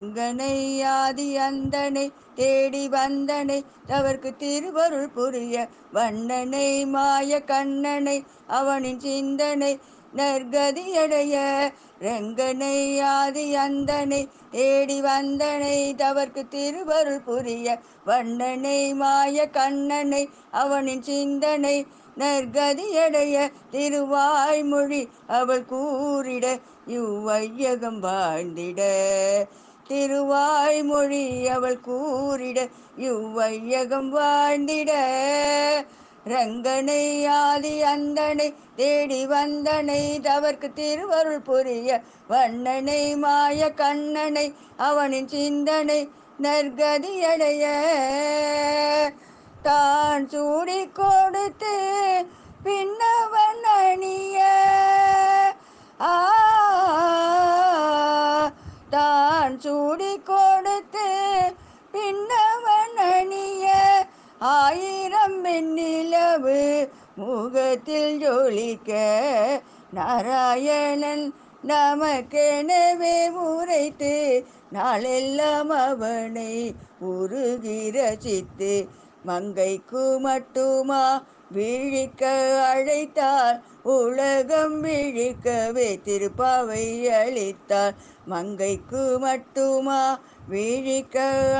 அங்கனை ஆதி அந்தனை தேடி வந்தனை தவர்க்கு திருவருள் புரிய வண்ணனை மாய கண்ணனை அவனின் சிந்தனை நற்கதியடைய ரெங்கனை ஆதி அந்தனை தேடி வந்தனை தவர்க்கு திருவருள் புரிய வண்ணனை மாய கண்ணனை அவனின் சிந்தனை நற்கதியடைய திருவாய்மொழி அவள் கூறிட இவ்வையகம் வாழ்ந்திட திருவாய்மொழி அவள் கூறிட இவ்வையகம் வாழ்ந்திட ரங்கனை ஆதி அந்தனை தேடி வந்தனை தவர்க்கு திருவருள் புரிய வண்ணனை மாய கண்ணனை அவனின் சிந்தனை நற்கதியடைய தான் சூடி கொடுத்து பின்னவன் அணிய ஆ தான் சூடி கொடுத்து பின்னவன் அணிய ஆயிரம் வெண்ணிலவு முகத்தில் ஜொலிக்க நாராயணன் நமக்கெனவே உரைத்து நாளெல்லாம் அவனை உருகிற சித்து மங்கைக்கு மட்டுமா விழிக்க அழைத்தார் உலகம் விழிக்கவே திருப்பாவை அளித்தார் மங்கைக்கு மட்டுமா விழிக்க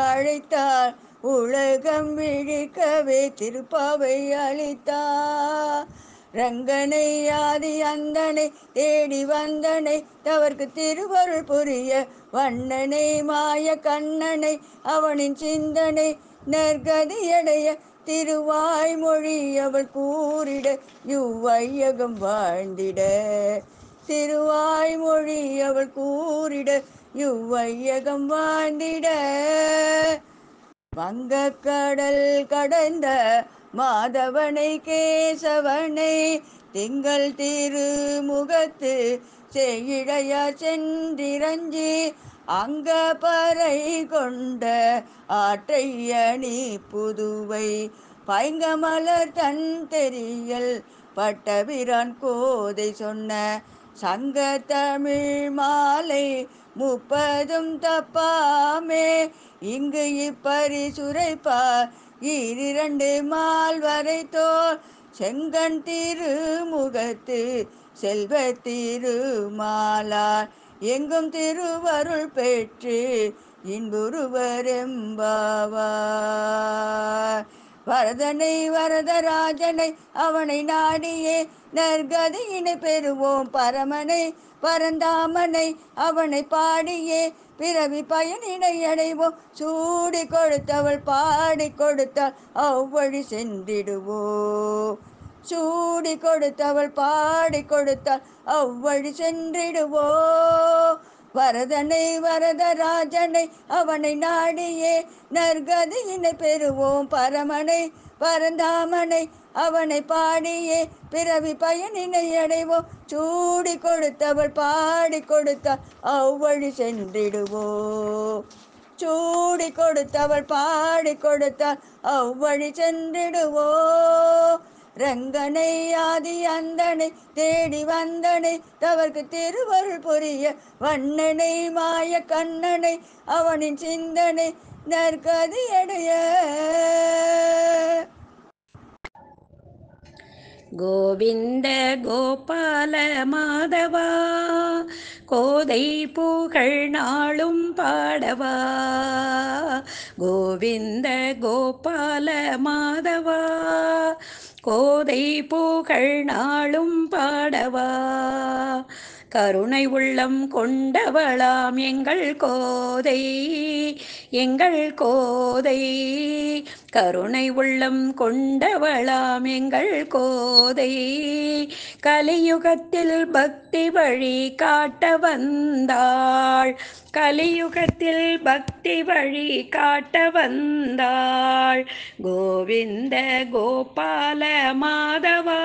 அழைத்தார் உலகம் விழிக்கவே திருப்பாவை அளித்தார் ரங்கனை ஆதி அந்தனை தேடி வந்தனை தவர்க்கு திருவருள் புரிய வண்ணனை மாய கண்ணனை அவனின் சிந்தனை நற்கதியடைய திருவாய்மொழி அவள் கூறிட இவ்வையகம் வாழ்ந்திட திருவாய்மொழி அவள் கூறிட இவ்வையகம் வாழ்ந்திட வங்கக்கடல் கடந்த மாதவனை கேசவனை திங்கள் திருமுகத்து செய்யிழையார் சென்றிரஞ்சி அங்க பறை கொண்ட ஆற்றை அணி புதுவை பைங்கமலர் தன் தெரியல் பட்டபிரான் கோதை சொன்ன சங்க தமிழ் மாலை முப்பதும் தப்பாமே இங்கு இப்பரிசுரைப்பார் ஈரிரண்டு மால் வரை தோல் செங்கண் திருமுகத்து செல்வ திருமாலார் எங்கும் திருவருள் பெற்று இன்புருவரெம்பாவார் வரதனை வரதராஜனை அவனை நாடியே நற்கதியினை பெறுவோம் பரமனை பரந்தாமனை அவனை பாடியே பிறவி பயனினை அடைவோம் சூடி கொடுத்தவள் பாடி கொடுத்தாள் அவ்வழி சென்றிடுவோம் சூடி கொடுத்தவள் பாடி கொடுத்தாள் அவ்வழி சென்றிடுவோ வரதனை வரதராஜனை அவனை நாடியே நற்கதியினை பெறுவோம் பரமனை பரந்தாமனை அவனை பாடியே பிறவி பயனினை அடைவோம் சூடி கொடுத்தவள் பாடி கொடுத்தாள் அவ்வழி சென்றிடுவோ சூடி கொடுத்தவள் பாடி கொடுத்தாள் அவ்வழி சென்றிடுவோ ரங்கனை ஆதி அந்தனை தேடி வந்தனை தவர்க்கு திருவருள் புரிய வண்ணனை மாய கண்ணனை அவனின் சிந்தனை நற்கதியடைய கோவிந்த கோபால மாதவா கோதை புகழ் நாளும் பாடவா கோவிந்த கோபால மாதவா கோதை புகழ் நாளும் பாடவா கருணை உள்ளம் கொண்டவளாம் எங்கள் கோதை எங்கள் கோதை கருணை உள்ளம் கொண்டவளாம் எங்கள் கோதை கலியுகத்தில் பக்தி வழி காட்ட வந்தாள் கலியுகத்தில் பக்தி வழி காட்ட வந்தாள் கோவிந்த கோபால மாதவா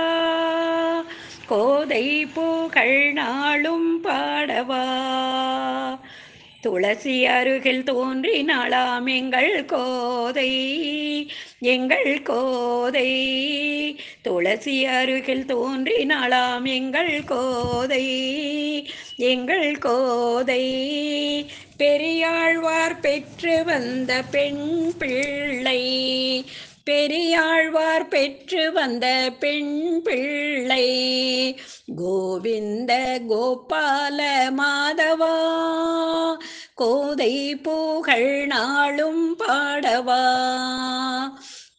கோதை புகழ் நாளும் பாடவா துளசி அருகில் தோன்றினாளாம் எங்கள் கோதை, எங்கள் கோதை. துளசி அருகில் தோன்றினாளாம் எங்கள் கோதை, எங்கள் கோதை. பெரியாழ்வார் பெற்று வந்த பெண் பிள்ளை, பெரியாழ்வார் பெற்று வந்த பெண் பிள்ளை. கோவிந்த கோபால மாதவா, கோதை புகழ் நாளும் பாடவா.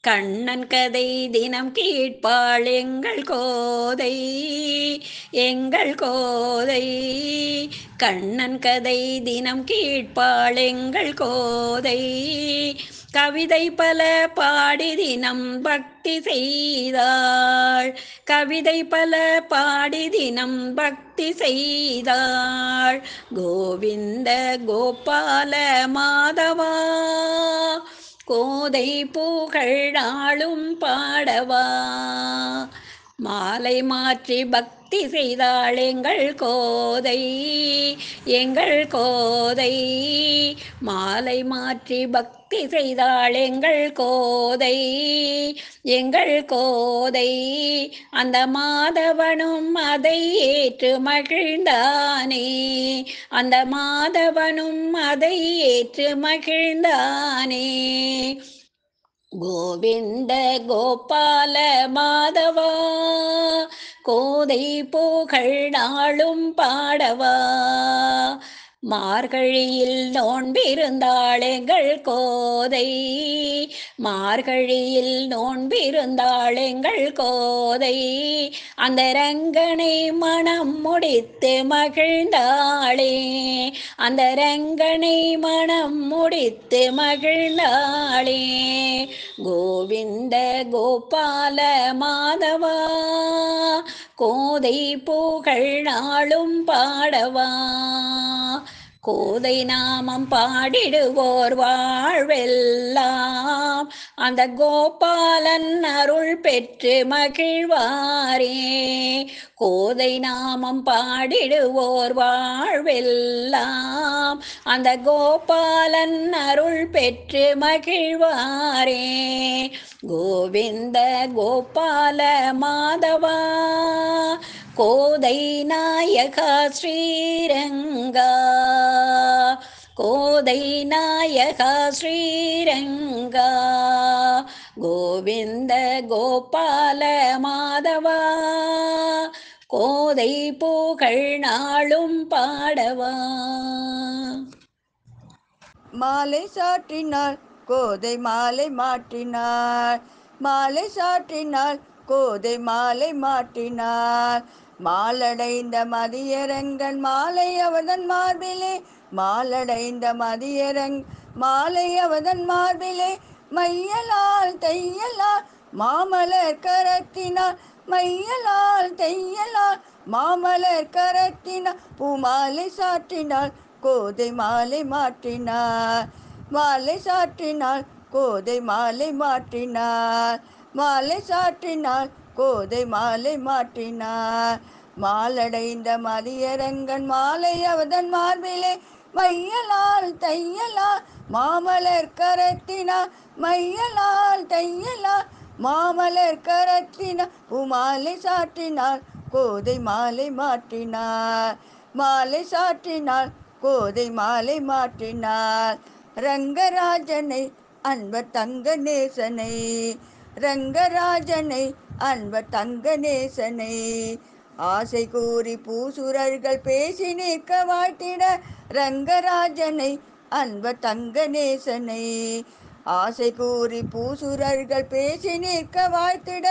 கண்ணன் கதை தினம் கேட்பாள் எங்கள் கோதை, எங்கள் கோதை. கண்ணன் கதை தினம் கேட்பாள் எங்கள் கோதை. கவிதை பல பாடி தினம் பக்தி செய்தாள், கவிதை பல பாடி தினம் பக்தி செய்தாள். கோவிந்த கோபால மாதவா, கோதை புகழ் நாளும் பாடவா. மாலை மாற்றி பக்தி செய்தாள் எங்கள் கோதை, எங்கள் கோதை. மாலை மாற்றி பக்தி செய்தாள் எங்கள் கோதை, எங்கள் கோதை. அந்த மாதவனும் அதை ஏற்று மகிழ்ந்தானே, அந்த மாதவனும் அதை ஏற்று மகிழ்ந்தானே. கோவிந்த கோபால மாதவா, கோதை புகழ் நாளும் பாடவா. மார்கழியில் நோன்பிருந்தாள் எங்கள் கோதை, மார்கழியில் நோன்பிருந்தாள் எங்கள் கோதை. அந்த ரங்கனை மனம் முடித்து மகிழ்ந்தாளே, அந்த ரங்கனை மனம் முடித்து மகிழ்ந்தாளே. கோவிந்த கோபால மாதவா, கோதை புகழ் நாளும் பாடவா. கோதை நாமம் பாடிடுவோர் வாழ்வெல்லாம் அந்த கோபாலன் அருள் பெற்று மகிழ்வாரே. கோதை நாமம் பாடிடுவோர் வாழ்வெல்லாம் அந்த கோபாலன் அருள் பெற்று மகிழ்வாரே. கோவிந்த கோபால மாதவா, கோதை நாயகா ஸ்ரீரங்கா, கோதை நாயகா ஸ்ரீரங்கா. கோவிந்த கோபால மாதவா, கோதை புகழ் நாளும் பாடவா. மாலை சாற்றினாள் கோதை மாலை மாற்றினாள், மாலை சாற்றினாள் கோதை மாலை மாற்றினாள். மாலடைந்த மதியரங்கன் மாலை அவதன் மார்பிலே, மாலடைந்த மதியரங் மாலை அவதன் மார்பிலே. மையலால் தையலால் மாமலர் கரத்தினாள், மையலால் தையலால் மாமலர் கரத்தினாள். பூமாலை சாற்றினாள் கோதை மாலை மாற்றினாள், மாலை சாற்றினாள் கோதை மாலை மாற்றினாள், மாலை சாற்றினாள் கோதை மாலை மாற்றினாள். மாலடைந்த மதியரங்கன் மாலை அவதன் மார்பிலே, மையலால் தையலால் மாமலர் கரத்தினாள், மையலால் தையலால் மாமலர் கரத்தினாள். பூமாலை சாற்றினாள் கோதை மாலை மாற்றினாள், மாலை சாற்றினாள் கோதை மாலை மாற்றினாள். ரங்கராஜனை அன்பர் தங்க நேசனை, ரங்கராஜனை அன்பர் தங்க நேசனை. ஆசை கூறி பூசுரர்கள் பேசி நிற்க வாழ்த்திட, ரங்கராஜனை அன்பர் தங்க நேசனை. ஆசை கூறி பூசுரர்கள் பேசி நிற்க வாழ்த்திட,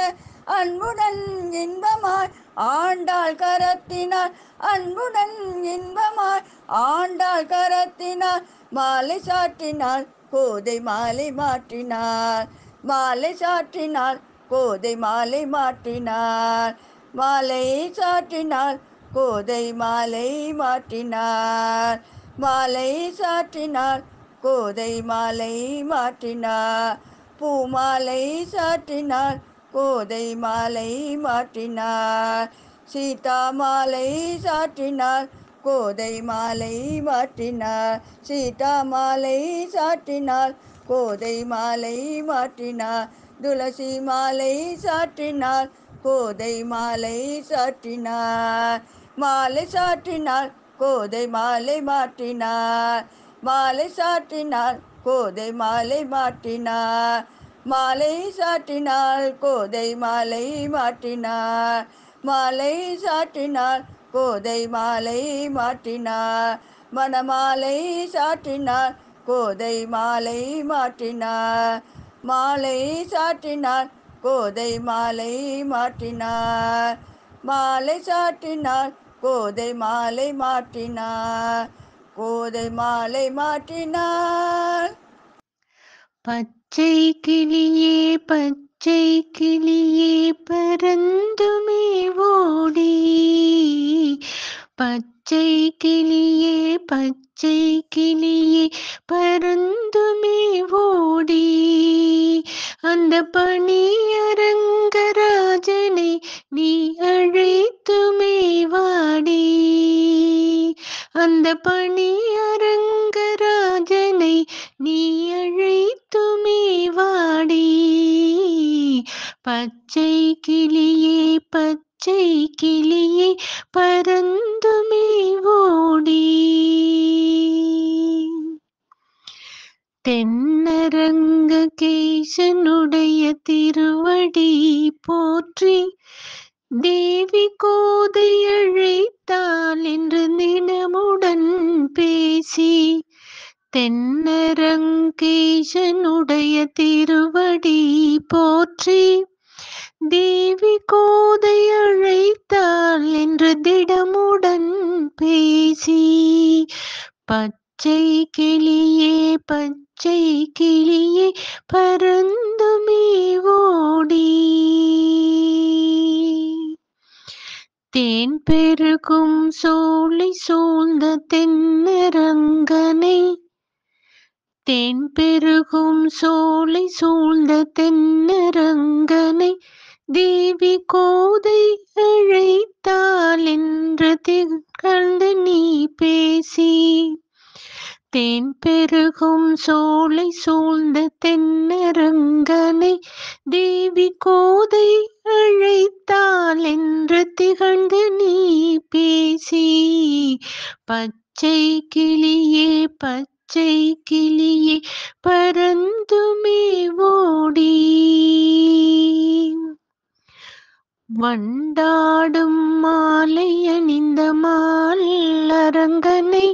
அன்புடன் இன்பமாய் ஆண்டாள் கரத்தினாள், அன்புடன் இன்பமாய் ஆண்டாள் கரத்தினாள். மாலை சாற்றினாள் கோதை மாலை மாற்றினாள், மாலை சாற்றினாள் கோதை மாலை மாற்றினாள், மாலை சாற்றினாள் கோதை மாலை மாற்றினாள், மாலை சாற்றினாள் கோதை மாலை மாற்றினாள். பூமாலை சாற்றினாள் கோதை மாலை மாற்றினாள், சீதா மாலை சாற்றினாள் கோதை மாலை மாற்றினாள். சீதா மாலை சாற்றினாள். கோதை மாலை மாற்றினாள். துளசி மாலை சாற்றினாள். கோதை மாலை சாற்றினாள். மாலை சாற்றினாள். கோதை மாலை மாற்றினாள். மாலை சாற்றினாள். கோதை மாலை மாற்றினாள். மாலை சாற்றினாள். கோதை மாலை மாற்றினாள். மாலை சாற்றினாள். கோதை மாலை மாற்றினாள். மணமாலை சாற்றினாள். கோதை மாலை மாற்றினாள். மாலை சாற்றினாள். கோதை மாலை மாற்றினாள். மாலை சாற்றினாள். கோதை மாலை மாற்றினாள். கோதை மாலை மாற்றினாள். பச்சை கிளியே பச்சை கிளியே பறந்துமே ஓடி, பச்சை கிளியே பச்சை கிளியே பறந்துமே ஓடி, அந்த பணியரங்கராஜனை நீ அழைத்துமே வாடி, அந்த பணியரங்கராஜனை நீ அழைத்துமே வாடி, பச்சை கிளியே பச்சை கிளியே பறந்துமே ஓடி. தென்னரங்க கேசனுடைய திருவடி போற்றி, தேவி கோதை அழைத்தாள் என்று தினமுடன் பேசி, தென்னரங்கேசனுடைய திருவடி போற்றி, தேவி கோதை அழைத்தாள் என்று திடமுடன் பேசி, பச்சை கிளியே பச்சை கிளியே பறந்துமே ஓடி, தேன் பெருகும் சோலை சூழ்ந்த தென்னரங்கனை, தேன் பெருகும் சோலை சூழ்ந்த தென்னரங்கனை தேவி கோதை அழைத்தாள் என்று திகழ்ந்து நீ பேசி, தேன் பெருகும் சோலை சூழ்ந்த தென்னரங்கனை தேவி கோதை அழைத்தாள் என்று திகழ்ந்து நீ பேசி, பச்சை கிளியே பச்சை கிளியே பறந்துமே ஓடி, வண்டாடும் மாலை அணிந்த மாலரங்கனை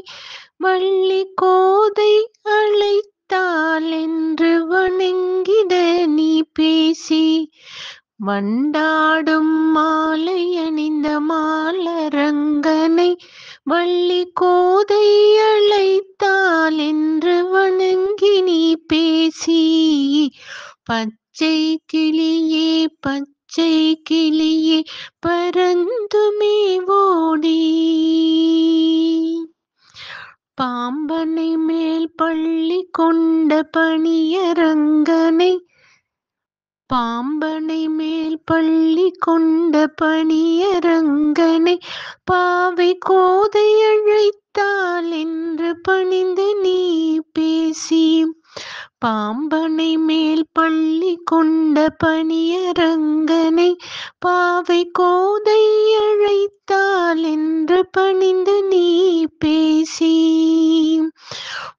வள்ளி கோதை அழைத்தாள் என்று வணங்கிட நீ பேசி, வண்டாடும் மாலை அணிந்த மாலரங்கனை வள்ளி கோதை அழைத்தாள் என்று வணங்கி நீ பேசி, பச்சை கிளியே பச்சை கிளியே பறந்துமே ஓடி, பாம்பனை மேல் பள்ளி கொண்ட பணியரங்கனை, பாம்பனை மேல் பள்ளி கொண்ட பணியரங்கனை பாவை கோதை அழைத்தாள் என்று பணிந்து நீ பேசி, பாம்பனை மேல் பள்ளி கொண்ட பணியரங்கனை பாவை கோதை அழைத்தாள் என்று பணிந்து நீ பேசி,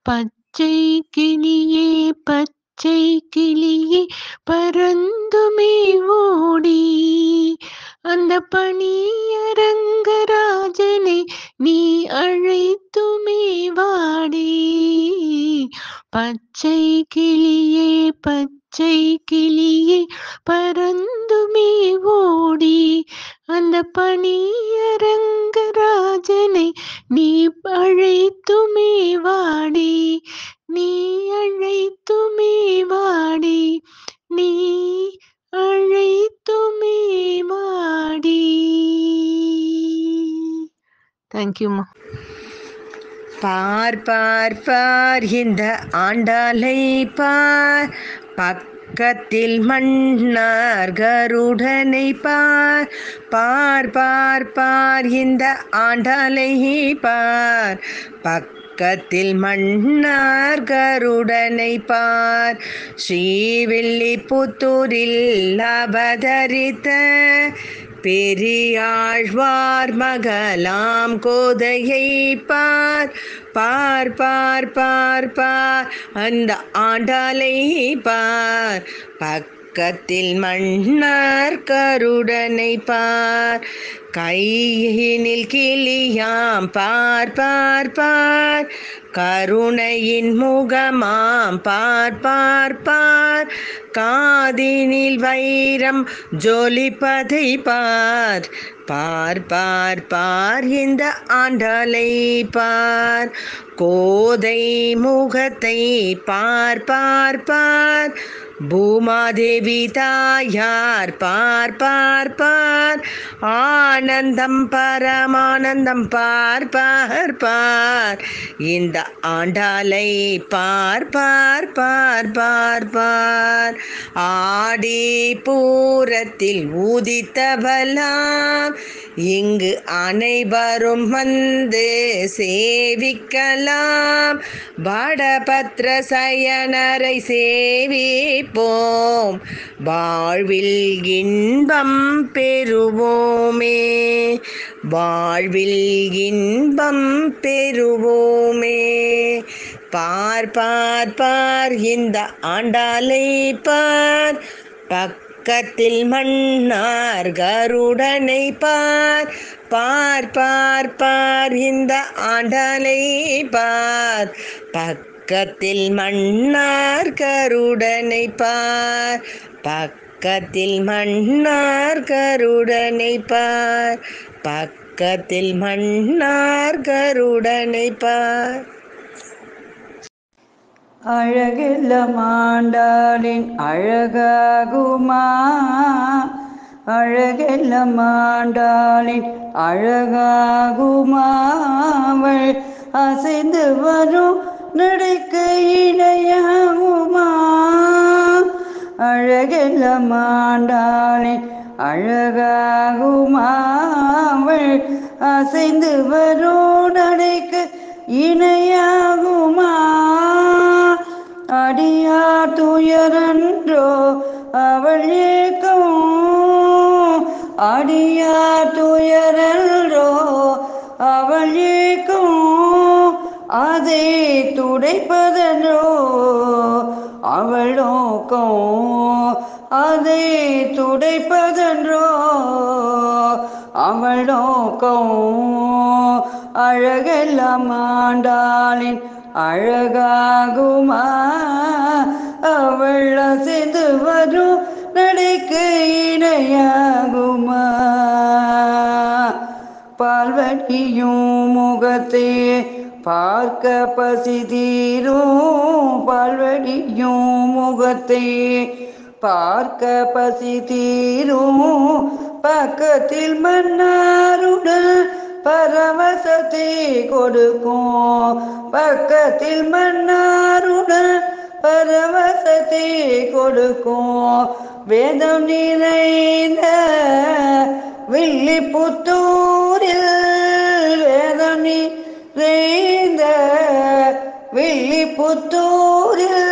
பச்சை கிளியே பச்சை கிளியே பறந்துமே ஓடி, அந்த பணியரங்கராஜனை நீ அழைத்துமே வாடி, பச்சை கிளியே பச்சை கிளியே பறந்துமே ஓடி, அந்த பணியரங்கராஜனை நீ அழைத்துமே வாடி, நீ அழைத்துமே வாடி, நீ அழைத்துமே வாடி. தேங்க்யூம்மா. பார் பார் பார் இந்த ஆண்டாளை பார், பக்கத்தில் மன்னார் கருடனை பார் பார் பார் பார் இந்த ஆண்டாலை பார் பக்கத்தில் மன்னார் கருடனை பார் ஸ்ரீவில்லிபுத்தூரில் அவதரித்த பெரியாழ்வார் மகளாம் கோதையை பார் பார் பார் பார் பார் அந்த ஆண்டாலை பார் பக்கத்தில் மன்னார் கருடனை பார் கையினில் கிளியாம் பார் பார் பார் கருணையின் முகமாம் பார் பார் பார் காதினில் வைரம் ஜொலிப்பதை பார் பார் பார் பார் இந்த ஆண்டாலை பார் கோதை முகத்தை பார் பார் பார் பூமாதேவி தாயார் பார் பார் பார் ஆனந்தம் பரமானந்தம் பார் பார் பார் இந்த ஆண்டாலை பார் பார் பார் பார் பார் ஆடி பூரத்தில் ஊதித்தவலாம் இங்கு அனைவரும் வந்து சேவிக்கலாம் படபத்ர சயனரை சேவிப்போம் வாழ்வில் இன்பம் பெறுவோமே வாழ்வில் இன்பம் பெறுவோமே பார் பார் பார் இந்த ஆண்டாலை பார் பக்கத்தில் மன்னார் கருடனை பார் பார் பார் பார் இந்த ஆண்டாலை பார் பக்கத்தில் மன்னார் கருடனை பார் பக்கத்தில் மன்னார் கருடனை பார் பக்கத்தில் மன்னார் கருடனை பார் அழகெல்லாம் ஆண்டாளின் அழகாகுமா அழகெல்லாம் ஆண்டாளின் அழகாகுமா அவள் அசைந்து வரும் நடைக்கு இணையாகுமா அழகெல்லாம் ஆண்டாளின் அழகாகுமா அவள் அசைந்து வரும் நடைக்கு இணையாகுமா அடியார் துயரன்றோ அவள் ஏக்கம் அடியார் துயரன்றோ அவள் ஏக்கம் அதை துடைப்பதன்றோ அவள் நோக்கம் அதை துடைப்பதன்றோ அவள் நோக்கம் அழகெல்லாம் ஆண்டாளின் அழகாகுமா அவள் அசைந்து வரும் நடைக்கு இணையாகுமா பால்வடியும் முகத்தை பார்க்க பசி தீரும் பால்வடியும் முகத்தை பார்க்க பசி தீரும் பக்கத்தில் மன்னாருடன் பரவசத்தை கொடுக்கும் பக்கத்தில் மன்னாருடன் பரவசத்தை கொடுக்கும் வேதம் நிறைந்த வில்லிபுத்தூரில் வேதம் நிறைந்த வில்லிபுத்தூரில்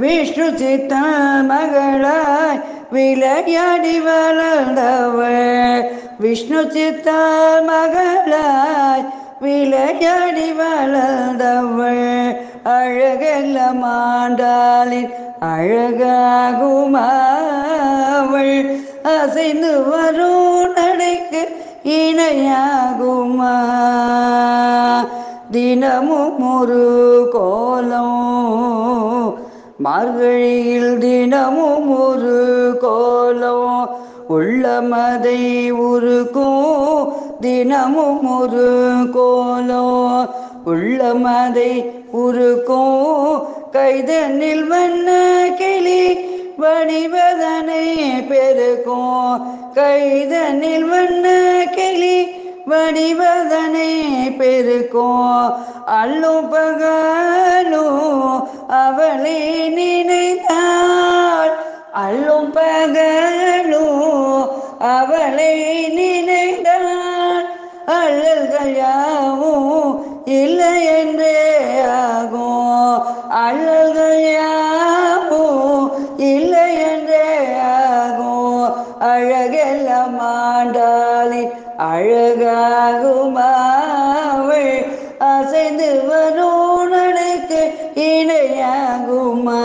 விஷ்ணு சித்தன் மகளாய் விளையாடி வளர்ந்தவள் விஷ்ணு சித்தன் மகளாய் விளையாடி வளர்ந்தவள் அழகெல்லாம் ஆண்டாளின் அழகாகுமா அவள் அசைந்து வரும் நடைக்கு இணையாகுமா தினமும் ஒரு கோலம் மார்கழியில் தினமும் ஒரு கோலம் உள்ளமதை உருக்கும் தினமும் ஒரு கோலம் உள்ளமதை உருக்கும் கைதனில் வண்ண கிளி வடிவதனை பெருக்கும் கைதனில் வண்ண கிளி வடிவதனை பெருக்கும் அள்ளும் பகலும் அவளை நினைத்தால் அல்லல்கள் யாவும் இல்லை என்றே ஆகும் அழகெல்லாம் ஆண்டாளின் அழகாகுமா அவள் அசைந்து வரும் நடைக்கு இணையாகுமா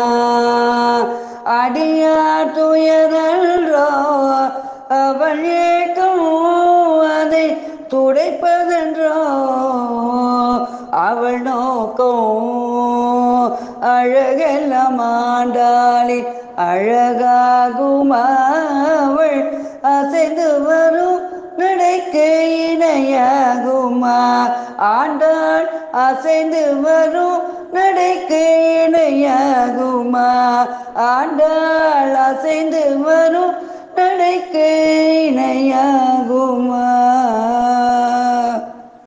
அடியார் துயரன்றோ அவள் ஏக்கம் அதை துடைப்பதென்றோ அவள் நோக்கம் அழகெல்லாம் ஆண்டாளின் அழகாகுமா அவள் அசைந்து வரும் நடைக்கு இணையாகுமா ஆண்டாள் அசைந்து வரும் நடைக்கு இணையாகுமா ஆண்டாள் அசைந்து வரும் நடைக்கு இணையாகுமா